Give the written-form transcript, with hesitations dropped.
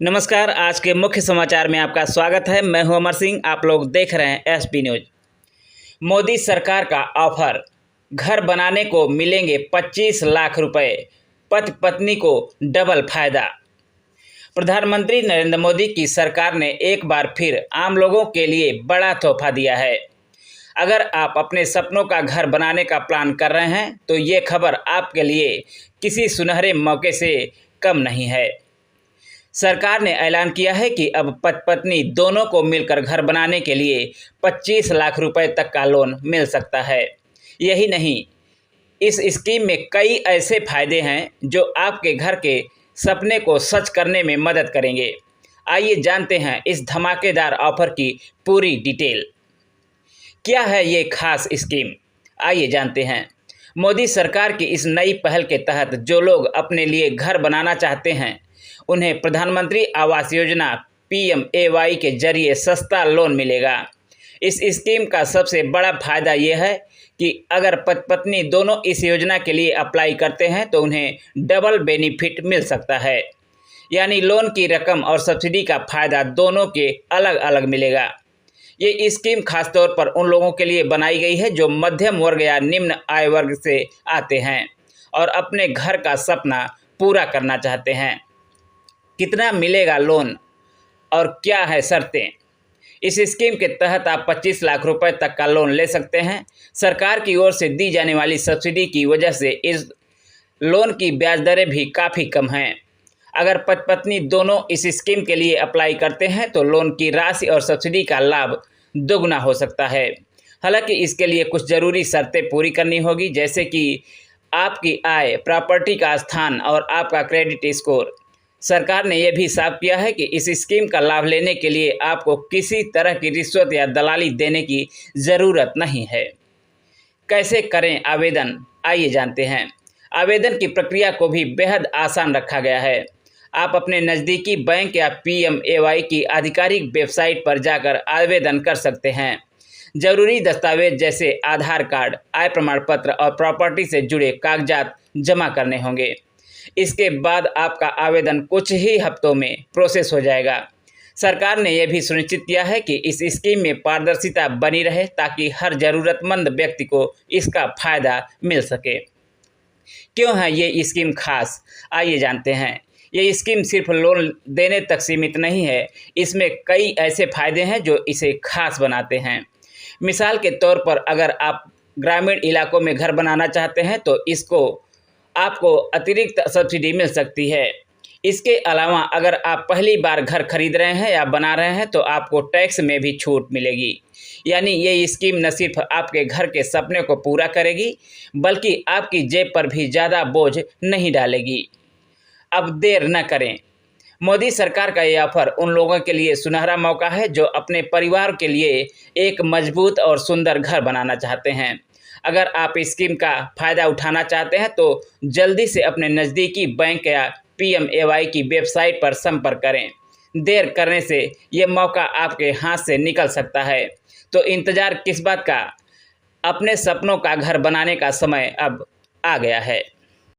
नमस्कार। आज के मुख्य समाचार में आपका स्वागत है। मैं हूं अमर सिंह। आप लोग देख रहे हैं एसपी न्यूज। मोदी सरकार का ऑफर, घर बनाने को मिलेंगे 25 लाख रुपए, पति पत्नी को डबल फायदा। प्रधानमंत्री नरेंद्र मोदी की सरकार ने एक बार फिर आम लोगों के लिए बड़ा तोहफा दिया है। अगर आप अपने सपनों का घर बनाने का प्लान कर रहे हैं तो ये खबर आपके लिए किसी सुनहरे मौके से कम नहीं है। सरकार ने ऐलान किया है कि अब पति पत्नी दोनों को मिलकर घर बनाने के लिए 25 लाख रुपए तक का लोन मिल सकता है। यही नहीं, इस स्कीम में कई ऐसे फायदे हैं जो आपके घर के सपने को सच करने में मदद करेंगे। आइए जानते हैं इस धमाकेदार ऑफर की पूरी डिटेल। क्या है ये खास स्कीम, आइए जानते हैं। मोदी सरकार की इस नई पहल के तहत जो लोग अपने लिए घर बनाना चाहते हैं उन्हें प्रधानमंत्री आवास योजना PMAY के जरिए सस्ता लोन मिलेगा। इस स्कीम का सबसे बड़ा फायदा यह है कि अगर पति पत्नी दोनों इस योजना के लिए अप्लाई करते हैं तो उन्हें डबल बेनिफिट मिल सकता है। यानी लोन की रकम और सब्सिडी का फायदा दोनों के अलग अलग मिलेगा। ये स्कीम खासतौर पर उन लोगों के लिए बनाई गई है जो मध्यम वर्ग या निम्न आय वर्ग से आते हैं और अपने घर का सपना पूरा करना चाहते हैं। कितना मिलेगा लोन और क्या है शर्तें? इस स्कीम के तहत आप 25 लाख रुपए तक का लोन ले सकते हैं। सरकार की ओर से दी जाने वाली सब्सिडी की वजह से इस लोन की ब्याज दरें भी काफ़ी कम हैं। अगर पति पत्नी दोनों इस स्कीम के लिए अप्लाई करते हैं तो लोन की राशि और सब्सिडी का लाभ दोगुना हो सकता है। हालांकि इसके लिए कुछ ज़रूरी शर्तें पूरी करनी होगी, जैसे कि आपकी आय, प्रॉपर्टी का स्थान और आपका क्रेडिट स्कोर। सरकार ने यह भी साफ किया है कि इस स्कीम का लाभ लेने के लिए आपको किसी तरह की रिश्वत या दलाली देने की ज़रूरत नहीं है। कैसे करें आवेदन, आइए जानते हैं। आवेदन की प्रक्रिया को भी बेहद आसान रखा गया है। आप अपने नज़दीकी बैंक या PMAY की आधिकारिक वेबसाइट पर जाकर आवेदन कर सकते हैं। जरूरी दस्तावेज जैसे आधार कार्ड, आय प्रमाण पत्र और प्रॉपर्टी से जुड़े कागजात जमा करने होंगे। इसके बाद आपका आवेदन कुछ ही हफ्तों में प्रोसेस हो जाएगा। सरकार ने यह भी सुनिश्चित किया है कि इस स्कीम में पारदर्शिता बनी रहे ताकि हर ज़रूरतमंद व्यक्ति को इसका फायदा मिल सके। क्यों है ये स्कीम खास, आइए जानते हैं। ये स्कीम सिर्फ लोन देने तक सीमित नहीं है, इसमें कई ऐसे फायदे हैं जो इसे खास बनाते हैं। मिसाल के तौर पर अगर आप ग्रामीण इलाकों में घर बनाना चाहते हैं तो आपको अतिरिक्त सब्सिडी मिल सकती है। इसके अलावा अगर आप पहली बार घर खरीद रहे हैं या बना रहे हैं तो आपको टैक्स में भी छूट मिलेगी। यानी ये स्कीम न सिर्फ आपके घर के सपने को पूरा करेगी बल्कि आपकी जेब पर भी ज़्यादा बोझ नहीं डालेगी। अब देर न करें। मोदी सरकार का ये ऑफर उन लोगों के लिए सुनहरा मौका है जो अपने परिवार के लिए एक मजबूत और सुंदर घर बनाना चाहते हैं। अगर आप इस स्कीम का फ़ायदा उठाना चाहते हैं तो जल्दी से अपने नज़दीकी बैंक या PMAY की वेबसाइट पर संपर्क करें। देर करने से ये मौका आपके हाथ से निकल सकता है। तो इंतज़ार किस बात का? अपने सपनों का घर बनाने का समय अब आ गया है।